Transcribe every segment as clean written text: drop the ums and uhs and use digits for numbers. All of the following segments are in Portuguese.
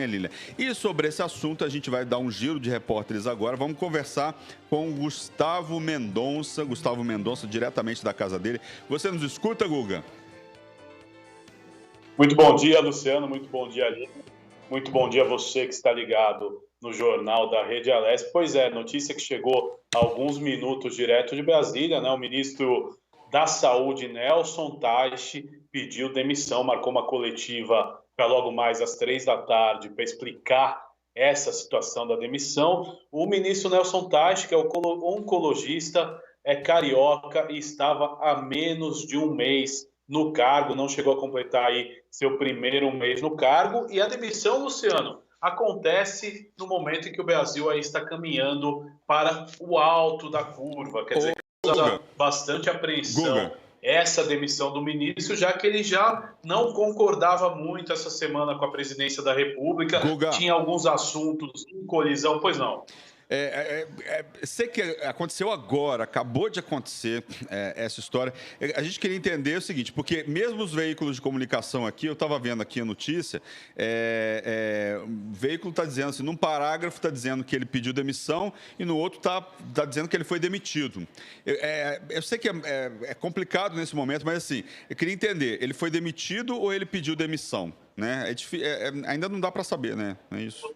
Lília. E sobre esse assunto, a gente vai dar um giro de repórteres agora. Vamos conversar com o Gustavo Mendonça. Gustavo Mendonça, diretamente da casa dele. Você nos escuta, Guga? Muito bom dia, Luciano. Muito bom dia, Lília. Muito bom dia a você que está ligado no Jornal da Rede Alesp. Pois é, notícia que chegou há alguns minutos direto de Brasília, né? O ministro da Saúde, Nelson Taixe, pediu demissão, marcou uma coletiva para logo mais às 15h para explicar essa situação da demissão. O ministro Nelson Taixe, que é o oncologista, é carioca e estava há menos de um mês no cargo, não chegou a completar aí seu primeiro mês no cargo. E a demissão, Luciano, acontece no momento em que o Brasil aí está caminhando para o alto da curva. Quer dizer, causa bastante apreensão essa demissão do ministro, já que ele já não concordava muito essa semana com a presidência da República, tinha alguns assuntos em colisão, pois não. Sei que aconteceu agora, acabou de acontecer essa história. A gente queria entender o seguinte, porque mesmo os veículos de comunicação aqui, eu estava vendo aqui a notícia, o veículo está dizendo assim, num parágrafo está dizendo que ele pediu demissão e no outro está dizendo que ele foi demitido. Eu sei que é complicado nesse momento, mas assim, eu queria entender, ele foi demitido ou ele pediu demissão? Né? Ainda não dá para saber, né? É isso.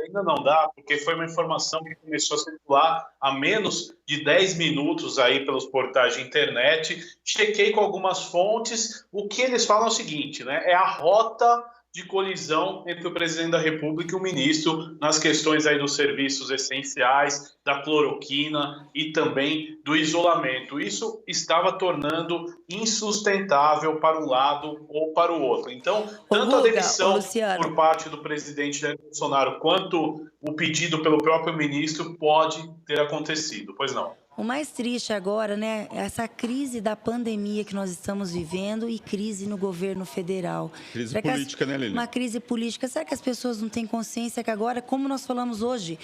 Ainda não dá, porque foi uma informação que começou a circular há menos de 10 minutos aí pelos portais de internet. Chequei com algumas fontes. O que eles falam é o seguinte, né? É a rota de colisão entre o presidente da República e o ministro nas questões aí dos serviços essenciais, da cloroquina e também do isolamento. Isso estava tornando insustentável para um lado ou para o outro. Então, tanto a demissão por parte do presidente Jair Bolsonaro quanto o pedido pelo próprio ministro pode ter acontecido. Pois não. O mais triste agora, né, é essa crise da pandemia que nós estamos vivendo e crise no governo federal. Crise política, né, Lília? Uma crise política. Será que as pessoas não têm consciência que agora, como nós falamos hoje,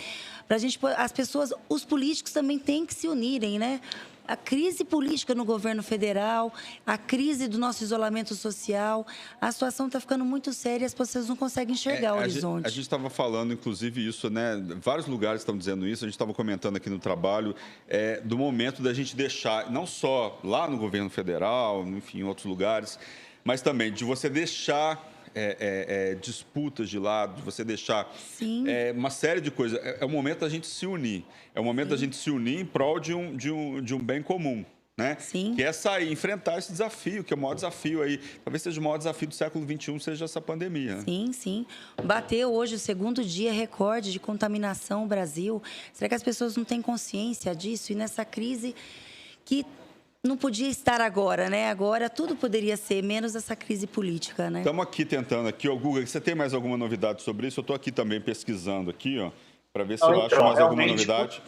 as pessoas, os políticos também têm que se unirem, né? A crise política no governo federal, a crise do nosso isolamento social, a situação está ficando muito séria e as pessoas não conseguem enxergar o horizonte. A gente estava falando, inclusive, isso, né? Vários lugares estão dizendo isso, a gente estava comentando aqui no trabalho, do momento da gente deixar, não só lá no governo federal, enfim, em outros lugares, mas também de você deixar disputas de lado, de você deixar uma série de coisas. É o momento da gente se unir. É o momento da gente se unir em prol de um bem comum. Né? Que é sair, enfrentar esse desafio, que é o maior desafio aí. Talvez seja o maior desafio do século XXI, seja essa pandemia. Né? Sim. Bateu hoje o segundo dia recorde de contaminação no Brasil. Será que as pessoas não têm consciência disso? E nessa crise que não podia estar agora, né? Agora tudo poderia ser, menos essa crise política, né? Estamos aqui tentando, Guga, você tem mais alguma novidade sobre isso? Eu estou aqui também pesquisando aqui, para ver se eu acho mais alguma novidade.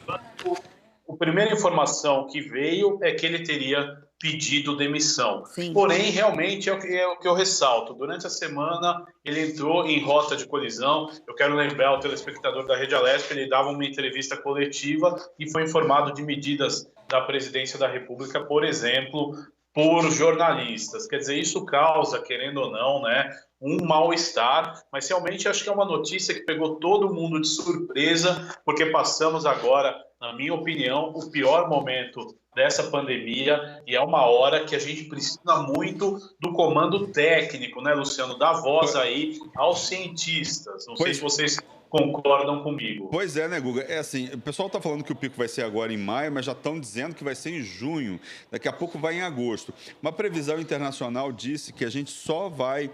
A primeira informação que veio é que ele teria pedido demissão. Porém, realmente, é o que eu ressalto. Durante a semana, ele entrou em rota de colisão. Eu quero lembrar ao telespectador da Rede Alesp, ele dava uma entrevista coletiva e foi informado de medidas da presidência da República, por exemplo, por jornalistas. Quer dizer, isso causa, querendo ou não, né, um mal-estar, mas realmente acho que é uma notícia que pegou todo mundo de surpresa, porque passamos agora, na minha opinião, o pior momento dessa pandemia e é uma hora que a gente precisa muito do comando técnico, né, Luciano? Dar voz aí aos cientistas. Não sei se vocês concordam comigo. Pois é, né, Guga? É assim, o pessoal está falando que o pico vai ser agora em maio, mas já estão dizendo que vai ser em junho. Daqui a pouco vai em agosto. Uma previsão internacional disse que a gente só vai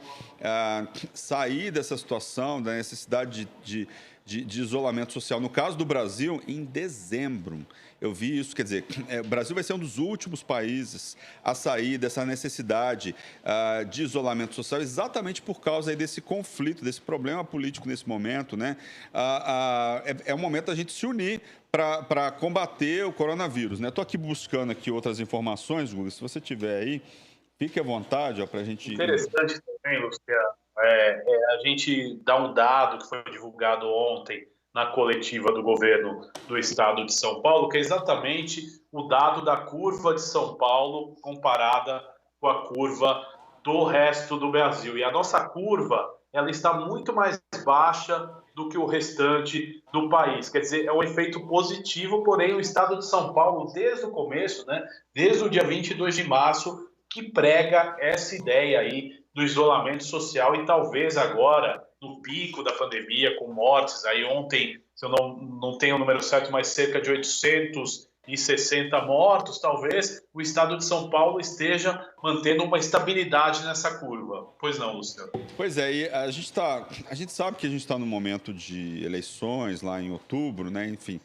sair dessa situação, da necessidade de isolamento social, no caso do Brasil, em dezembro. Eu vi isso, quer dizer, o Brasil vai ser um dos últimos países a sair dessa necessidade de isolamento social, exatamente por causa aí desse conflito, desse problema político nesse momento, né? É o momento da gente se unir para combater o coronavírus, né? Estou aqui buscando aqui outras informações, Guga, se você tiver aí, fique à vontade para a gente... Interessante também, Luciano, a gente dá um dado que foi divulgado ontem na coletiva do governo do estado de São Paulo, que é exatamente o dado da curva de São Paulo comparada com a curva do resto do Brasil. E a nossa curva, ela está muito mais baixa do que o restante do país. Quer dizer, é um efeito positivo, porém o estado de São Paulo, desde o começo, né, desde o dia 22 de março, que prega essa ideia aí do isolamento social e talvez agora, no pico da pandemia, com mortes, aí ontem, se eu não tenho o número certo, mas cerca de 860 mortos, talvez o estado de São Paulo esteja mantendo uma estabilidade nessa curva. Pois não, Luciano? Pois é, e a gente sabe que a gente está no momento de eleições lá em outubro, né? Enfim,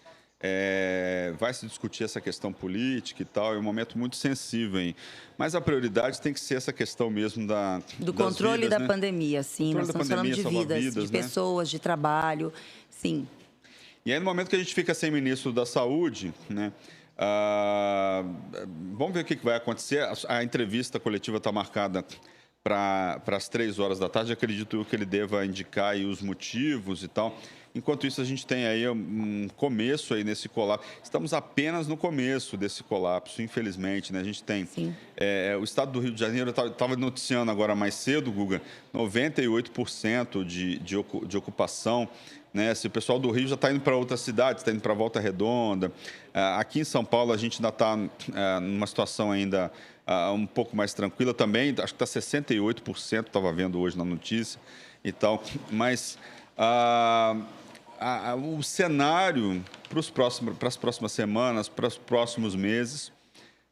vai se discutir essa questão política e tal, é um momento muito sensível, hein? Mas a prioridade tem que ser essa questão mesmo do controle vidas, da né? pandemia, sim. Nós estamos falando de vidas, de pessoas, de trabalho, sim. E aí, no momento que a gente fica sem ministro da Saúde, né? Vamos ver o que vai acontecer. A entrevista coletiva está marcada para as 3 horas da tarde. Acredito que ele deva indicar aí os motivos e tal. Enquanto isso, a gente tem aí um começo aí nesse colapso. Estamos apenas no começo desse colapso, infelizmente, né? A gente tem o estado do Rio de Janeiro, eu estava noticiando agora mais cedo, Guga, 98% de ocupação, né? Se o pessoal do Rio já está indo para outras cidades, está indo para Volta Redonda. Aqui em São Paulo, a gente ainda está numa situação ainda um pouco mais tranquila também. Acho que está 68%, estava vendo hoje na notícia e tal. Mas o cenário para as próximas semanas, para os próximos meses,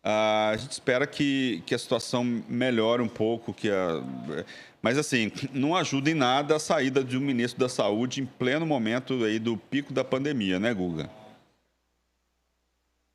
a gente espera que a situação melhore um pouco, mas assim, não ajuda em nada a saída de um ministro da Saúde em pleno momento aí do pico da pandemia, né, Guga?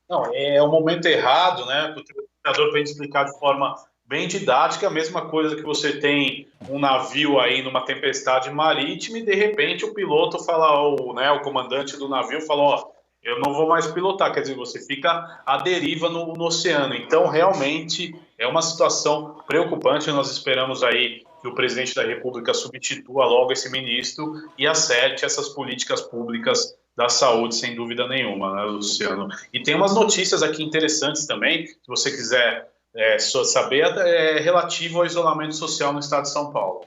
Não, é o momento errado, né? O treinador para explicar de forma bem didática, a mesma coisa que você tem um navio aí numa tempestade marítima e de repente o piloto fala, o comandante do navio fala, ó, eu não vou mais pilotar, quer dizer, você fica à deriva no oceano. Então, realmente, é uma situação preocupante. Nós esperamos aí que o presidente da República substitua logo esse ministro e acerte essas políticas públicas da saúde, sem dúvida nenhuma, né, Luciano? E tem umas notícias aqui interessantes também, se você quiser saber, relativo ao isolamento social no estado de São Paulo.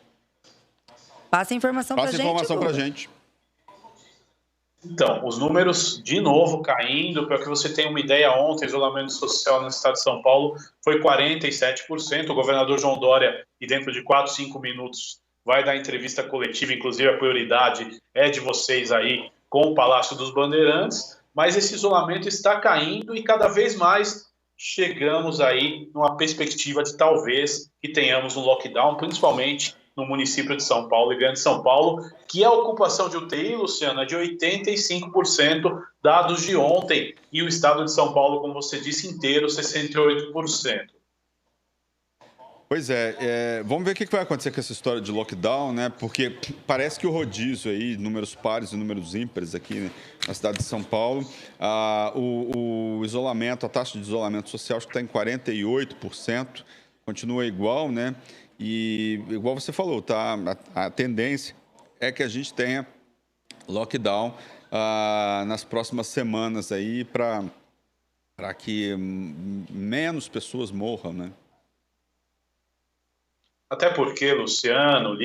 Passa a informação para a gente. Passa a informação para a gente. Então, os números, de novo, caindo. Para que você tenha uma ideia, ontem o isolamento social no estado de São Paulo foi 47%. O governador João Dória, e dentro de 4, 5 minutos, vai dar entrevista coletiva. Inclusive, a prioridade é de vocês aí com o Palácio dos Bandeirantes. Mas esse isolamento está caindo e cada vez mais chegamos aí numa perspectiva de talvez que tenhamos um lockdown, principalmente no município de São Paulo e Grande São Paulo, que a ocupação de UTI, Luciano, é de 85%, dados de ontem, e o estado de São Paulo, como você disse, inteiro, 68%. Pois vamos ver o que vai acontecer com essa história de lockdown, né? Porque parece que o rodízio aí, números pares e números ímpares aqui, né, na cidade de São Paulo, o isolamento, a taxa de isolamento social acho que está em 48%, continua igual, né? E, igual você falou, tá? A tendência é que a gente tenha lockdown nas próximas semanas aí para que menos pessoas morram, né? Até porque, Luciano,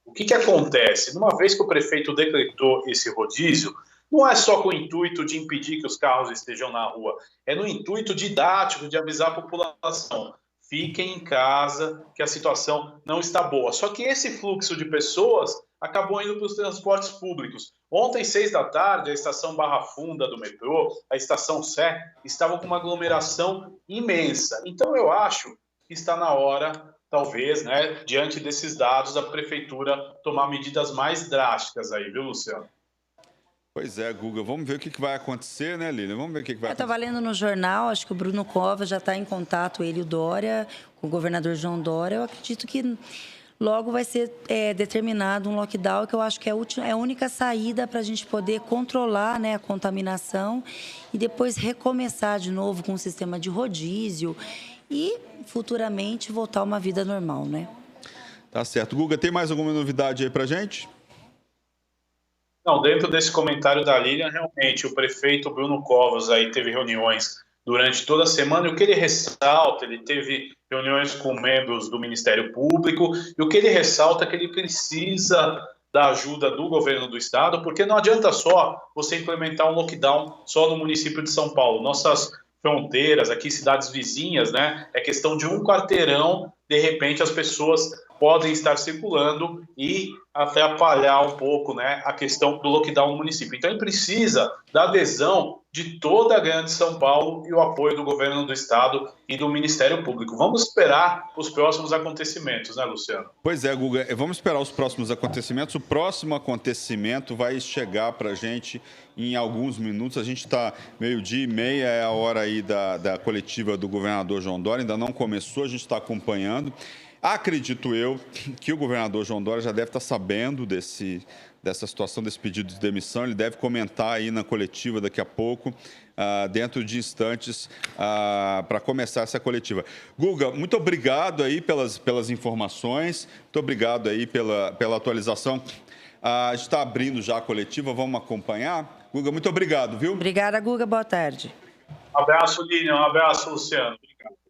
o que acontece? Uma vez que o prefeito decretou esse rodízio, não é só com o intuito de impedir que os carros estejam na rua, é no intuito didático de avisar a população. Fiquem em casa, que a situação não está boa. Só que esse fluxo de pessoas acabou indo para os transportes públicos. Ontem, 6 da tarde, a estação Barra Funda do metrô, a estação Sé, estavam com uma aglomeração imensa. Então, eu acho que está na hora, talvez, né, diante desses dados, a prefeitura tomar medidas mais drásticas aí, viu, Luciano? Pois é, Guga. Vamos ver o que vai acontecer, né, Lília? Vamos ver o que vai acontecer. Eu estava lendo no jornal, acho que o Bruno Covas já está em contato, ele e o Dória, com o governador João Dória. Eu acredito que logo vai ser determinado um lockdown, que eu acho que é a única saída para a gente poder controlar, né, a contaminação e depois recomeçar de novo com um sistema de rodízio e futuramente voltar a uma vida normal, né? Tá certo. Guga, tem mais alguma novidade aí para a gente? Não, dentro desse comentário da Lilian, realmente, o prefeito Bruno Covas aí teve reuniões durante toda a semana, e o que ele ressalta, ele teve reuniões com membros do Ministério Público, e o que ele ressalta é que ele precisa da ajuda do governo do estado, porque não adianta só você implementar um lockdown só no município de São Paulo. Nossas fronteiras, aqui cidades vizinhas, né? É questão de um quarteirão, de repente as pessoas podem estar circulando e atrapalhar um pouco, né, a questão do lockdown no município. Então ele precisa da adesão de toda a grande São Paulo e o apoio do governo do estado e do Ministério Público. Vamos esperar os próximos acontecimentos, né, Luciano? Pois é, Guga, vamos esperar os próximos acontecimentos. O próximo acontecimento vai chegar para a gente em alguns minutos. A gente está 12h30, é a hora aí da coletiva do governador João Dória, ainda não começou, a gente está acompanhando. Acredito eu que o governador João Dória já deve estar sabendo dessa situação, desse pedido de demissão. Ele deve comentar aí na coletiva daqui a pouco, dentro de instantes, para começar essa coletiva. Guga, muito obrigado aí pelas informações, muito obrigado aí pela atualização. A gente está abrindo já a coletiva, vamos acompanhar. Guga, muito obrigado, viu? Obrigada, Guga. Boa tarde. Um abraço, Lilian. Um abraço, Luciano.